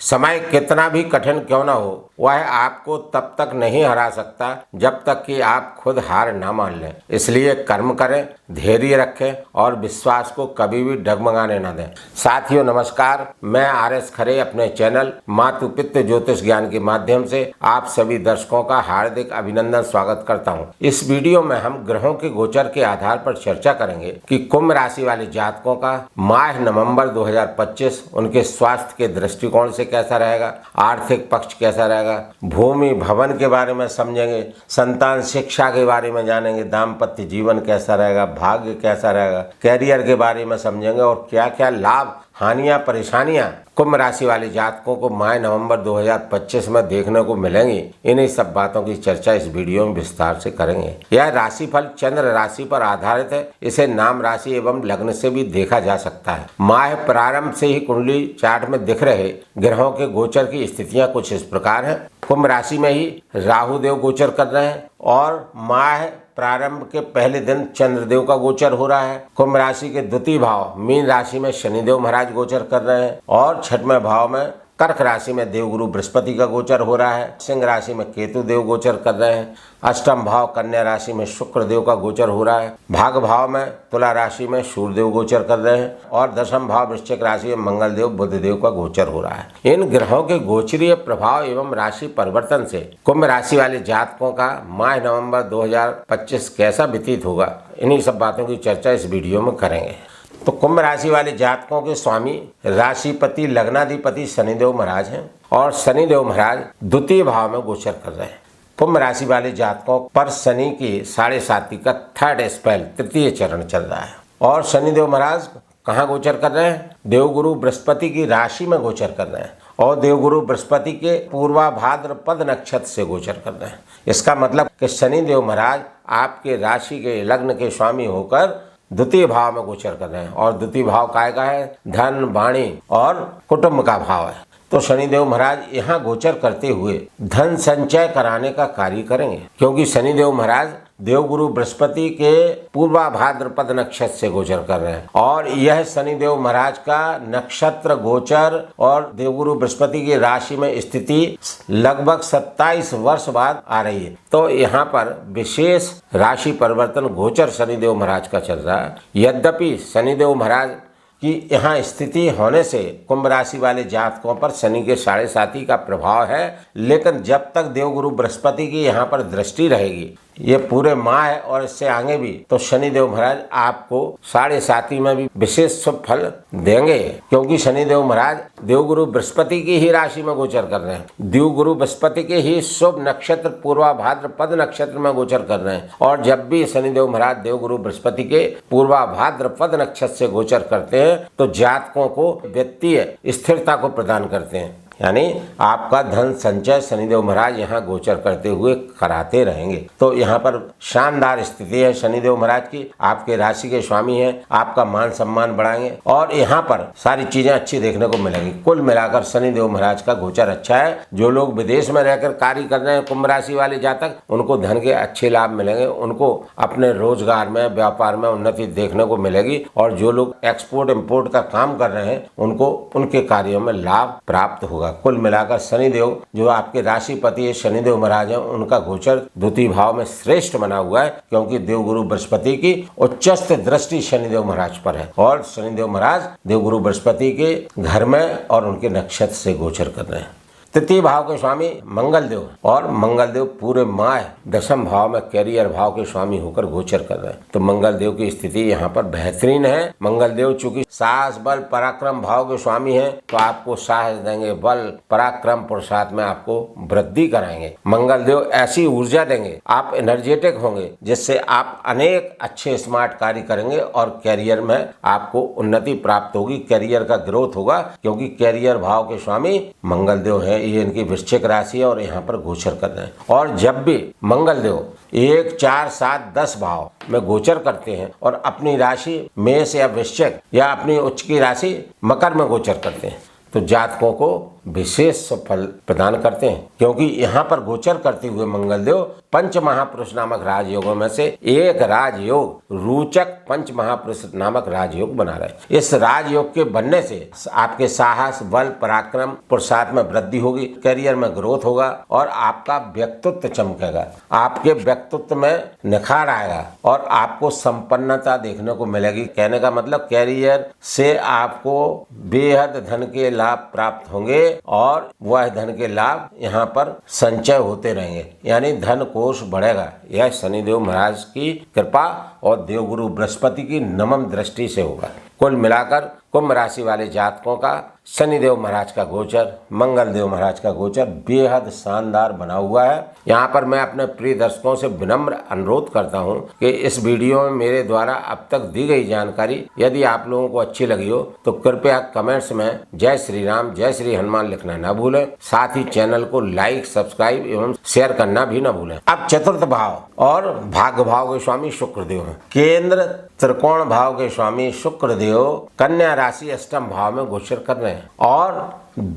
समय कितना भी कठिन क्यों न हो, वह आपको तब तक नहीं हरा सकता जब तक कि आप खुद हार ना मान लें। इसलिए कर्म करें, धैर्य रखें और विश्वास को कभी भी डगमगाने न दें। साथियों नमस्कार, मैं आर.एस. खरे अपने चैनल मातु पितृ ज्योतिष ज्ञान के माध्यम से आप सभी दर्शकों का हार्दिक अभिनंदन स्वागत करता हूं। इस वीडियो में हम ग्रहों के गोचर के आधार पर चर्चा करेंगे कि कुंभ राशि वाले जातकों का माह नवंबर 2025 उनके स्वास्थ्य के दृष्टिकोण से कैसा रहेगा, आर्थिक पक्ष कैसा रहेगा, भूमि भवन के बारे में समझेंगे, संतान शिक्षा के बारे में जानेंगे, दाम्पत्य जीवन कैसा रहेगा, भाग्य कैसा रहेगा, कैरियर के बारे में समझेंगे और क्या क्या लाभ हानियां परेशानियां कुंभ राशि वाले जातकों को माह नवंबर 2025 में देखने को मिलेंगी। इन्हीं सब बातों की चर्चा इस वीडियो में विस्तार से करेंगे। यह राशिफल चंद्र राशि पर आधारित है। इसे नाम राशि एवं लग्न से भी देखा जा सकता है। माह प्रारंभ से ही कुंडली चार्ट में दिख रहे ग्रहों के गोचर की स्थितियां कुछ इस प्रकार है। कुंभ राशि में ही राहु देव गोचर कर रहे हैं और माह प्रारंभ के पहले दिन चंद्रदेव का गोचर हो रहा है। कुंभ राशि के द्वितीय भाव मीन राशि में शनिदेव महाराज गोचर कर रहे हैं और छठवें भाव में कर्क राशि में देवगुरु बृहस्पति का गोचर हो रहा है। सिंह राशि में केतु देव गोचर कर रहे हैं। अष्टम भाव कन्या राशि में शुक्र देव का गोचर हो रहा है। भाग भाव में तुला राशि में सूर्य देव गोचर कर रहे हैं और दशम भाव वृश्चिक राशि में मंगल देव बुध देव का गोचर हो रहा है। इन ग्रहों के गोचरीय प्रभाव एवं राशि परिवर्तन से कुंभ राशि वाले जातकों का माह नवंबर 2025 कैसा व्यतीत होगा, इन्हीं सब बातों की चर्चा इस वीडियो में करेंगे। तो कुंभ राशि वाले जातकों के स्वामी राशिपति लग्नाधिपति शनिदेव महाराज हैं और शनिदेव महाराज द्वितीय भाव में गोचर कर रहे हैं। कुंभ राशि वाले जातकों पर शनि की 7.5 का थर्ड स्पेल तृतीय चरण चल रहा है और शनिदेव महाराज कहाँ गोचर कर रहे हैं? देवगुरु बृहस्पति की राशि में गोचर कर रहे हैं और देवगुरु बृहस्पति के पूर्वा भाद्रपद नक्षत्र से गोचर कर रहे हैं। इसका मतलब कि शनिदेव महाराज आपके राशि के लग्न के स्वामी होकर द्वितीय भाव में गोचर कर रहे हैं और द्वितीय भाव काय का है? धन, वाणी और कुटुंब का भाव है। तो शनिदेव महाराज यहाँ गोचर करते हुए धन संचय कराने का कार्य करेंगे, क्योंकि शनिदेव महाराज देवगुरु बृहस्पति के पूर्वा भाद्रपद नक्षत्र से गोचर कर रहे हैं और यह शनिदेव महाराज का नक्षत्र गोचर और देवगुरु बृहस्पति की राशि में स्थिति लगभग 27 वर्ष बाद आ रही है। तो यहाँ पर विशेष राशि परिवर्तन गोचर शनिदेव महाराज का चल रहा है। यद्यपि शनिदेव महाराज कि यहाँ स्थिति होने से कुंभ राशि वाले जातकों पर शनि के 7.5 का प्रभाव है, लेकिन जब तक देवगुरु बृहस्पति की यहाँ पर दृष्टि रहेगी ये पूरे माह है और इससे आगे भी, तो शनिदेव महाराज आपको 7.5 में भी विशेष शुभ फल देंगे, क्योंकि शनिदेव महाराज देवगुरु बृहस्पति की ही राशि में गोचर कर रहे हैं। देवगुरु बृहस्पति के ही शुभ नक्षत्र पूर्वा भाद्रपद नक्षत्र में गोचर कर रहे हैं और जब भी शनिदेव महाराज देवगुरु बृहस्पति के पूर्वा भाद्रपद नक्षत्र से गोचर करते हैं तो जातकों को वित्तीय स्थिरता को प्रदान करते हैं, यानी आपका धन संचय शनिदेव महाराज यहाँ गोचर करते हुए कराते रहेंगे। तो यहाँ पर शानदार स्थिति है शनिदेव महाराज की, आपके राशि के स्वामी हैं, आपका मान सम्मान बढ़ाएंगे और यहाँ पर सारी चीजें अच्छी देखने को मिलेंगी। कुल मिलाकर शनिदेव महाराज का गोचर अच्छा है। जो लोग विदेश में रहकर कार्य कर रहे हैं कुंभ राशि वाले जातक, उनको धन के अच्छे लाभ मिलेंगे, उनको अपने रोजगार में व्यापार में उन्नति देखने को मिलेगी और जो लोग एक्सपोर्ट इम्पोर्ट का काम कर रहे हैं उनको उनके कार्यों में लाभ प्राप्त होगा। कुल मिलाकर शनिदेव जो आपके राशिपति है शनिदेव महाराज हैं, उनका गोचर द्वितीय भाव में श्रेष्ठ बना हुआ है, क्योंकि देवगुरु बृहस्पति की उच्चस्थ दृष्टि शनिदेव महाराज पर है और शनिदेव महाराज देवगुरु बृहस्पति के घर में और उनके नक्षत्र से गोचर कर रहे हैं। तृतीय भाव के स्वामी मंगल देव और मंगल देव पूरे माह दशम भाव में कैरियर भाव के स्वामी होकर गोचर कर रहे हैं। तो मंगल देव की स्थिति यहाँ पर बेहतरीन है। मंगल देव चूंकि साहस बल पराक्रम भाव के स्वामी हैं, तो आपको साहस देंगे, बल पराक्रम पुरुषार्थ में आपको वृद्धि कराएंगे। मंगल देव ऐसी ऊर्जा देंगे, आप एनर्जेटिक होंगे, जिससे आप अनेक अच्छे स्मार्ट कार्य करेंगे और कैरियर में आपको उन्नति प्राप्त होगी, कैरियर का ग्रोथ होगा, क्योंकि कैरियर भाव के स्वामी मंगल देव है। ये इनकी वृश्चिक राशि है और यहाँ पर गोचर कर रहे हैं और जब भी मंगल देव 1, 4, 7, 10 भाव में गोचर करते हैं और अपनी राशि मेष या वृश्चिक या अपनी उच्च की राशि मकर में गोचर करते हैं, तो जातकों को विशेष फल प्रदान करते हैं, क्योंकि यहाँ पर गोचर करते हुए मंगल देव पंच महापुरुष नामक राजयोगों में से एक राजयोग रोचक पंच महापुरुष नामक राजयोग बना रहे। इस राजयोग के बनने से आपके साहस, बल, पराक्रम, पुरुषार्थ में वृद्धि होगी, करियर में ग्रोथ होगा और आपका व्यक्तित्व चमकेगा, आपके व्यक्तित्व में निखार आएगा और आपको संपन्नता देखने को मिलेगी। कहने का मतलब कैरियर से आपको बेहद धन के लाभ प्राप्त होंगे और वह धन के लाभ यहाँ पर संचय होते रहेंगे, यानी धन कोष बढ़ेगा। यह शनिदेव महाराज की कृपा और देवगुरु बृहस्पति की नमन दृष्टि से होगा। कुल मिलाकर कुंभ राशि वाले जातकों का शनिदेव महाराज का गोचर, मंगल देव महाराज का गोचर बेहद शानदार बना हुआ है। यहाँ पर मैं अपने प्रिय दर्शकों से विनम्र अनुरोध करता हूँ कि इस वीडियो में मेरे द्वारा अब तक दी गई जानकारी यदि आप लोगों को अच्छी लगी हो तो कृपया कमेंट्स में जय श्री राम, जय श्री हनुमान लिखना न भूलें। साथ ही चैनल को लाइक, सब्सक्राइब एवं शेयर करना भी न भूलें। अब चतुर्थ भाव और भाग्य भाव के स्वामी शुक्रदेव हैं। केंद्र त्रिकोण भाव के स्वामी शुक्रदेव कन्या राशि अष्टम भाव में गोचर कर रहे हैं और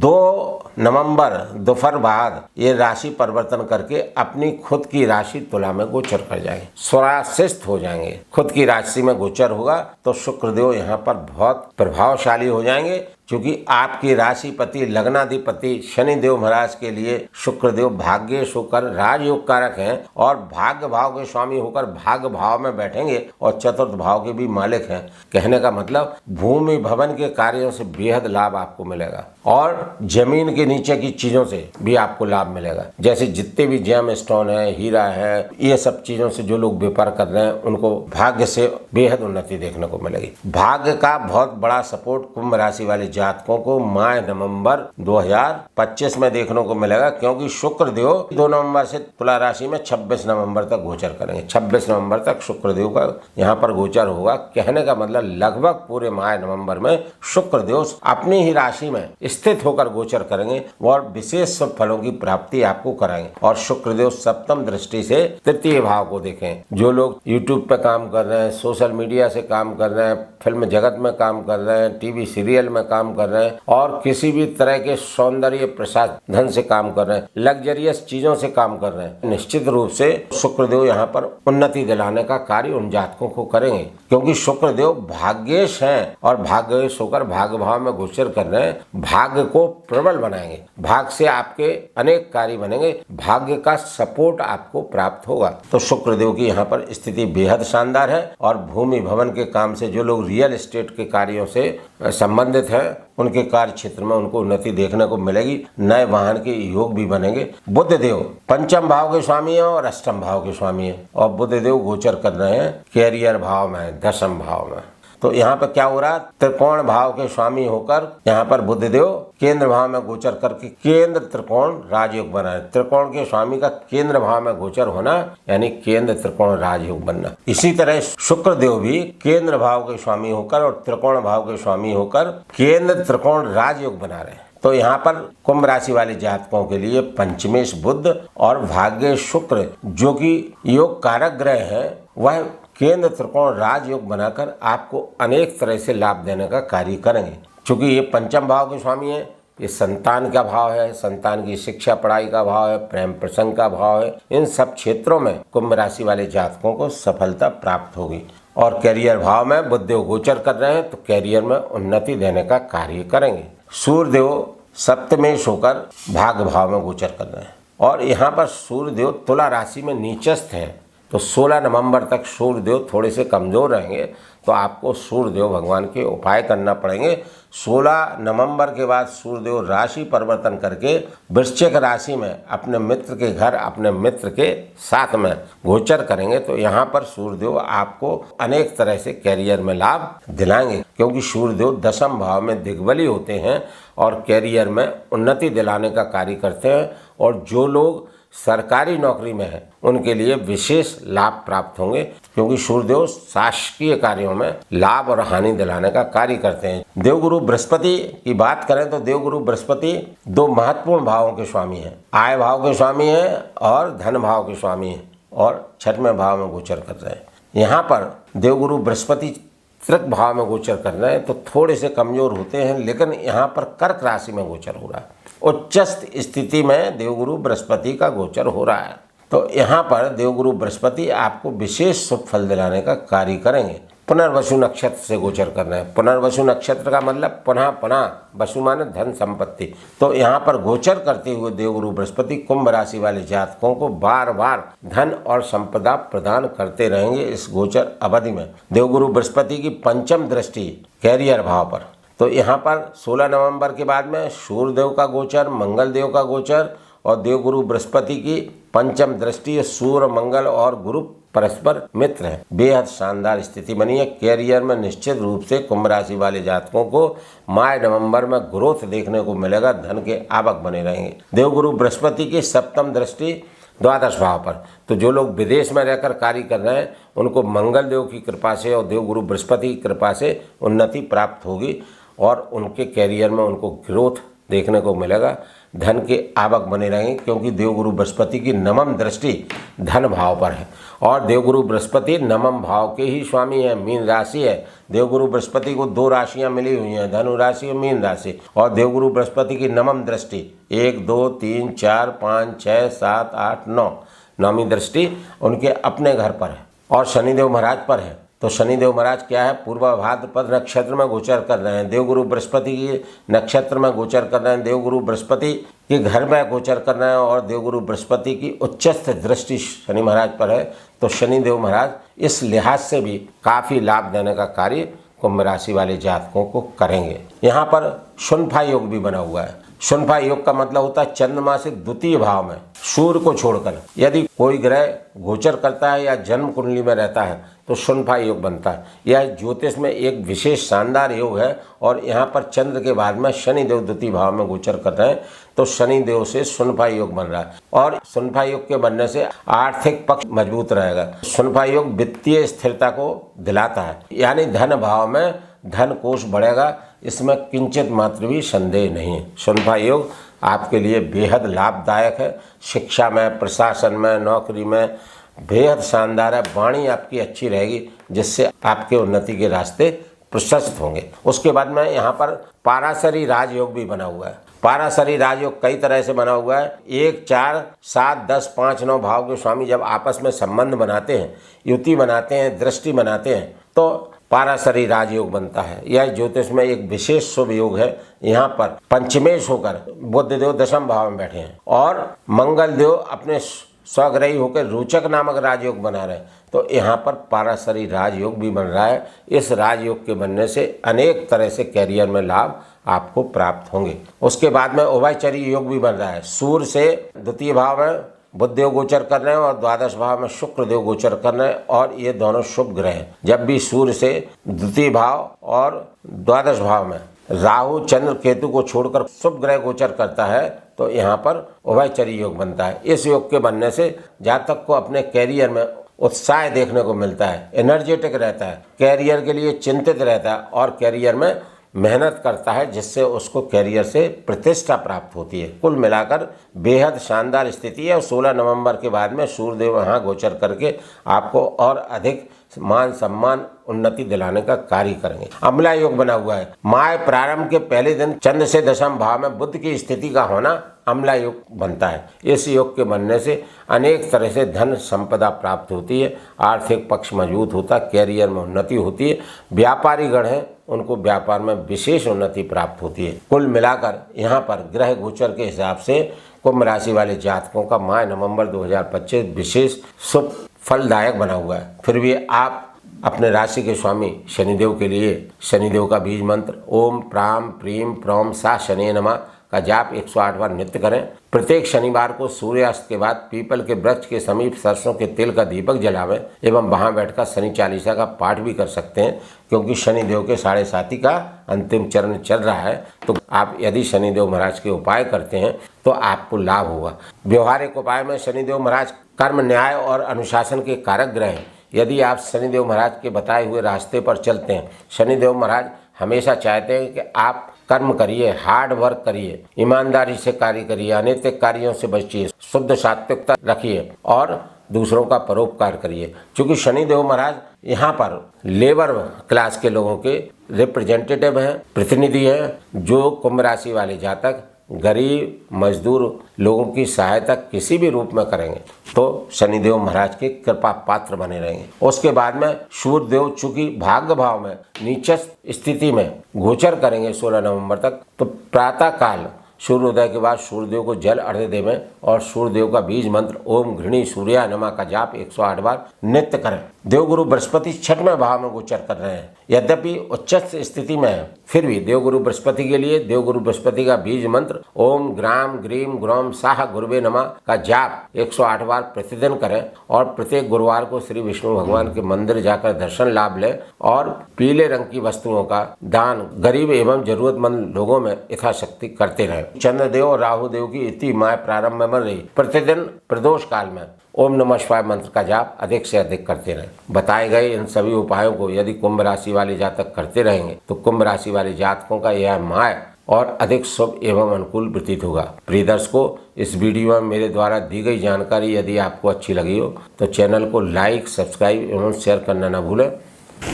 2 नवंबर दोपहर बाद ये राशि परिवर्तन करके अपनी खुद की राशि तुला में गोचर कर जाएंगे, स्वराशिस्थ हो जाएंगे। खुद की राशि में गोचर होगा तो शुक्रदेव यहाँ पर बहुत प्रभावशाली हो जाएंगे, क्योंकि आपकी राशिपति लग्नाधिपति शनिदेव महाराज के लिए शुक्रदेव भाग्येश होकर राजयोग कारक हैं और भाग्य भाव के स्वामी होकर भाग्य भाव में बैठेंगे और चतुर्थ भाव के भी मालिक हैं। कहने का मतलब भूमि भवन के कार्यों से बेहद लाभ आपको मिलेगा और जमीन के नीचे की चीजों से भी आपको लाभ मिलेगा। जैसे जितने भी जेम स्टोन है, हीरा है, ये सब चीजों से जो लोग व्यापार कर रहे हैं उनको भाग्य से बेहद उन्नति देखने को मिलेगी। भाग्य का बहुत बड़ा सपोर्ट कुंभ राशि वाले जातकों को माह नवंबर 2025 में देखने को मिलेगा, क्योंकि शुक्रदेव 2 नवंबर से तुला राशि में 26 नवंबर तक गोचर करेंगे। 26 नवंबर तक शुक्रदेव का यहाँ पर गोचर होगा। कहने का मतलब लगभग पूरे माह नवंबर में शुक्रदेव अपनी ही राशि में स्थित होकर गोचर करेंगे और विशेष फलों की प्राप्ति आपको कराएंगे। और शुक्रदेव सप्तम दृष्टि से तृतीय भाव को देखें। जो लोग यूट्यूब पे काम कर रहे हैं, सोशल मीडिया से काम कर रहे हैं, फिल्म जगत में काम कर रहे हैं, टीवी सीरियल में काम कर रहे हैं और किसी भी तरह के सौंदर्य प्रसाधन से काम कर रहे हैं, लग्जरियस चीजों से काम कर रहे हैं, निश्चित रूप से शुक्रदेव यहाँ पर उन्नति दिलाने का कार्य उन जातकों को करेंगे, क्योंकि शुक्रदेव भाग्येश हैं और भाग्येश होकर भाग्य भाव में गोचर कर रहे हैं। भाग्य को प्रबल बनाएंगे, भाग्य से आपके अनेक कार्य बनेंगे, भाग्य का सपोर्ट आपको प्राप्त होगा। तो शुक्रदेव की यहाँ पर स्थिति बेहद शानदार है और भूमि भवन के काम से जो लोग रियल एस्टेट के कार्यों से संबंधित हैं उनके कार्य क्षेत्र में उनको उन्नति देखने को मिलेगी। नए वाहन के योग भी बनेंगे। बुध देव पंचम भाव के स्वामी है और अष्टम भाव के स्वामी है और बुध देव गोचर कर रहे हैं कैरियर भाव में, दशम भाव में। तो यहाँ पर क्या हो रहा है, त्रिकोण भाव के स्वामी होकर यहाँ पर बुध देव केंद्र भाव में गोचर करके केंद्र त्रिकोण राजयोग बना है। त्रिकोण के स्वामी का केंद्र भाव में गोचर होना यानी केंद्र त्रिकोण राजयोग बनना। इसी तरह शुक्र देव भी केंद्र भाव के स्वामी होकर और त्रिकोण भाव के स्वामी होकर केंद्र त्रिकोण राजयोग बना रहे हैं। तो यहाँ पर कुंभ राशि वाले जातकों के लिए पंचमेश बुध और भाग्य शुक्र जो कि योग कारक ग्रह है वह केंद्र त्रिकोण राजयोग बनाकर आपको अनेक तरह से लाभ देने का कार्य करेंगे। क्योंकि ये पंचम भाव के स्वामी है, ये संतान का भाव है, संतान की शिक्षा पढ़ाई का भाव है, प्रेम प्रसंग का भाव है। इन सब क्षेत्रों में कुंभ राशि वाले जातकों को सफलता प्राप्त होगी। और कैरियर भाव में बुध देव गोचर कर रहे हैं तो कैरियर में उन्नति देने का कार्य करेंगे। सूर्य देव सप्तमेश होकर भाग्य भाव में गोचर कर रहे हैं और यहाँ पर सूर्य देव तुला राशि में नीचस्थ हैं। तो 16 नवंबर तक सूर्य देव थोड़े से कमज़ोर रहेंगे, तो आपको सूर्य देव भगवान के उपाय करना पड़ेंगे। 16 नवंबर के बाद सूर्य देव राशि परिवर्तन करके वृश्चिक राशि में अपने मित्र के घर, अपने मित्र के साथ में गोचर करेंगे। तो यहाँ पर सूर्य देव आपको अनेक तरह से कैरियर में लाभ दिलाएंगे, क्योंकि सूर्य देव दशम भाव में दिग्बली होते हैं और कैरियर में उन्नति दिलाने का कार्य करते हैं। और जो लोग सरकारी नौकरी में है उनके लिए विशेष लाभ प्राप्त होंगे, क्योंकि सूर्यदेव शासकीय कार्यों में लाभ और हानि दिलाने का कार्य करते हैं। देवगुरु बृहस्पति की बात करें तो देवगुरु बृहस्पति 2 महत्वपूर्ण भावों के स्वामी हैं। आय भाव के स्वामी हैं और धन भाव के स्वामी हैं और 6वें भाव में गोचर कर रहे हैं। यहाँ पर देवगुरु बृहस्पति त्रिक भाव में गोचर कर रहे हैं तो थोड़े से कमजोर होते हैं, लेकिन यहाँ पर कर्क राशि में गोचर हो रहा है। उच्चस्थ स्थिति में देवगुरु बृहस्पति का गोचर हो रहा है। तो यहाँ पर देवगुरु बृहस्पति आपको विशेष शुभ फल दिलाने का कार्य करेंगे। पुनर्वसु नक्षत्र से गोचर करना है। पुनर्वसु नक्षत्र का मतलब पुनः पुनः, वसु माने धन संपत्ति। तो यहाँ पर गोचर करते हुए देवगुरु बृहस्पति कुंभ राशि वाले जातकों को बार बार धन और संपदा प्रदान करते रहेंगे। इस गोचर अवधि में देवगुरु बृहस्पति की पंचम दृष्टि कैरियर भाव पर, तो यहाँ पर 16 नवंबर के बाद में सूर्यदेव का गोचर, मंगल देव का गोचर और देवगुरु बृहस्पति की पंचम दृष्टि, सूर्य मंगल और गुरु परस्पर मित्र है। बेहद शानदार स्थिति बनी है। कैरियर में निश्चित रूप से कुंभ राशि वाले जातकों को माह नवंबर में ग्रोथ देखने को मिलेगा, धन के आवक बने रहेंगे। देवगुरु बृहस्पति की सप्तम दृष्टि द्वादश भाव पर, तो जो लोग विदेश में रहकर कार्य कर रहे हैं उनको मंगल देव की कृपा से और देवगुरु बृहस्पति की कृपा से उन्नति प्राप्त होगी और उनके कैरियर में उनको ग्रोथ देखने को मिलेगा, धन के आवक बने रहेंगे, क्योंकि देवगुरु बृहस्पति की नवम दृष्टि धन भाव पर है और देवगुरु बृहस्पति नवम भाव के ही स्वामी है, मीन राशि है। देवगुरु बृहस्पति को 2 राशियां मिली हुई हैं, धनु राशि और मीन राशि, और देवगुरु बृहस्पति की नवम दृष्टि 1 2 3 4 5 6 7 8 9 नौवीं दृष्टि उनके अपने घर पर है और शनिदेव महाराज पर है। तो शनिदेव महाराज क्या है, पूर्व भाद्रपद नक्षत्र में गोचर कर रहे हैं, देवगुरु बृहस्पति के नक्षत्र में गोचर कर रहे हैं, देवगुरु बृहस्पति के घर में गोचर कर रहे हैं और देवगुरु बृहस्पति की उच्चस्थ दृष्टि शनि महाराज पर है। तो शनिदेव महाराज इस लिहाज से भी काफ़ी लाभ देने का कार्य कुंभ राशि वाले जातकों को करेंगे। यहाँ पर शुनफा योग भी बना हुआ है। शुनफा योग का मतलब होता है चंद्रमा से द्वितीय भाव में सूर्य को छोड़कर यदि कोई ग्रह गोचर करता है या जन्म कुंडली में रहता है तो शुनफा योग बनता है। यह ज्योतिष में एक विशेष शानदार योग है और यहाँ पर चंद्र के बाद में शनिदेव द्वितीय भाव में गोचर कर रहे हैं, तो शनिदेव से शुनफा योग बन रहा है और शुनफा योग के बनने से आर्थिक पक्ष मजबूत रहेगा। शुनफा योग वित्तीय स्थिरता को दिलाता है, यानी धन भाव में धन कोष बढ़ेगा, इसमें किंचित मात्र भी संदेह नहीं है। शुनफा योग आपके लिए बेहद लाभदायक है। शिक्षा में, प्रशासन में, नौकरी में बेहद शानदार है। वाणी आपकी अच्छी रहेगी जिससे आपके उन्नति के रास्ते प्रशस्त होंगे। उसके बाद में यहाँ पर पाराशरी राजयोग भी बना हुआ है। पाराशरी राजयोग कई तरह से बना हुआ है। 1 4 7 10 5 9 भाव के स्वामी जब आपस में संबंध बनाते हैं, युति बनाते हैं, दृष्टि बनाते हैं, तो पाराशरी राजयोग बनता है। यह ज्योतिष में एक विशेष शुभ योग है। यहाँ पर पंचमेश होकर बुध देव दशम भाव में बैठे हैं और मंगल देव अपने स्वग्रही होकर रोचक नामक राजयोग बना रहे हैं, तो यहाँ पर पाराशरी राजयोग भी बन रहा है। इस राजयोग के बनने से अनेक तरह से कैरियर में लाभ आपको प्राप्त होंगे। उसके बाद में उभयचरी योग भी बन रहा है। सूर्य से द्वितीय भाव में बुध देव गोचर कर रहे हैं और द्वादश भाव में शुक्र देव गोचर कर रहे हैं और ये दोनों शुभ ग्रह हैं। जब भी सूर्य से द्वितीय भाव और द्वादश भाव में राहु चंद्र केतु को छोड़कर शुभ ग्रह गोचर करता है तो यहाँ पर उभयचरी योग बनता है। इस योग के बनने से जातक को अपने कैरियर में उत्साह देखने को मिलता है, एनर्जेटिक रहता है, कैरियर के लिए चिंतित रहता है और कैरियर में मेहनत करता है, जिससे उसको कैरियर से प्रतिष्ठा प्राप्त होती है। कुल मिलाकर बेहद शानदार स्थिति है और 16 नवंबर के बाद में सूर्यदेव यहाँ गोचर करके आपको और अधिक मान सम्मान उन्नति दिलाने का कार्य करेंगे। अम्ला योग बना हुआ है। माह प्रारंभ के पहले दिन चंद्र से दशम भाव में बुध की स्थिति का होना अम्ला योग बनता है। इस योग के बनने से अनेक तरह से धन संपदा प्राप्त होती है, आर्थिक पक्ष मजबूत होता है, कैरियर में उन्नति होती है। व्यापारी गण हैं उनको व्यापार में विशेष उन्नति प्राप्त होती है। कुल मिलाकर यहाँ पर ग्रह गोचर के हिसाब से कुंभ राशि वाले जातकों का माह नवंबर 2025 विशेष शुभ फलदायक बना हुआ है। फिर भी आप अपने राशि के स्वामी शनिदेव के लिए शनिदेव का बीज मंत्र ओम प्राम प्रीम प्रौम सा शनि नमः का जाप 108 बार नित्य करें। प्रत्येक शनिवार को सूर्यास्त के बाद पीपल के वृक्ष के समीप सरसों के तेल का दीपक जलावें एवं वहां बैठकर शनि चालीसा का पाठ भी कर सकते हैं, क्योंकि शनिदेव के 7.5 का अंतिम चरण चल रहा है। तो आप यदि शनिदेव महाराज के उपाय करते हैं तो आपको लाभ होगा। व्यवहारिक उपाय में शनिदेव महाराज कर्म, न्याय और अनुशासन के कारक ग्रह हैं। यदि आप शनिदेव महाराज के बताए हुए रास्ते पर चलते हैं, शनिदेव महाराज हमेशा चाहते हैं कि आप कर्म करिए, हार्ड वर्क करिए, ईमानदारी से कार्य करिए, अनैतिक कार्यों से बचिए, शुद्ध सात्विकता रखिए और दूसरों का परोपकार करिए। क्योंकि शनिदेव महाराज यहाँ पर लेबर क्लास के लोगों के रिप्रेजेंटेटिव हैं, प्रतिनिधि हैं, जो कुंभ राशि वाले जातक गरीब मजदूर लोगों की सहायता किसी भी रूप में करेंगे तो शनिदेव महाराज के कृपा पात्र बने रहेंगे। उसके बाद में सूर्यदेव चूंकि भाग्य भाव में नीचस्थ स्थिति में गोचर करेंगे 16 नवंबर तक, तो प्रातः काल सूर्योदय के बाद सूर्यदेव को जल अर्घ्य देवें और सूर्यदेव का बीज मंत्र ओम घृणी सूर्याय नमः का जाप 108 बार नित्य करें। देवगुरु बृहस्पति 6वें भाव में गोचर कर रहे हैं, यद्यपि उच्चस्थ स्थिति में है, फिर भी देवगुरु बृहस्पति के लिए देवगुरु बृहस्पति का बीज मंत्र ओम ग्राम ग्रीम ग्रोम साह गुरुवे नमः का जाप 108 बार प्रतिदिन करें और प्रत्येक गुरुवार को श्री विष्णु भगवान के मंदिर जाकर दर्शन लाभ लें और पीले रंग की वस्तुओं का दान गरीब एवं जरूरतमंद लोगों में यथाशक्ति करते रहें। चंद्रदेव और राहुदेव की इति माय प्रारंभ में रही प्रतिदिन प्रदोष काल में ओम नमः शिवाय मंत्र का जाप अधिक से अधिक करते रहें। बताए गए इन सभी उपायों को यदि कुंभ राशि वाले जातक करते रहेंगे तो कुंभ राशि वाले जातकों का यह माह और अधिक शुभ एवं अनुकूल प्रतीत होगा। प्रिय दर्शकों, इस वीडियो में मेरे द्वारा दी गई जानकारी यदि आपको अच्छी लगी हो तो चैनल को लाइक, सब्सक्राइब एवं शेयर करना न भूलें।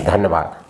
धन्यवाद।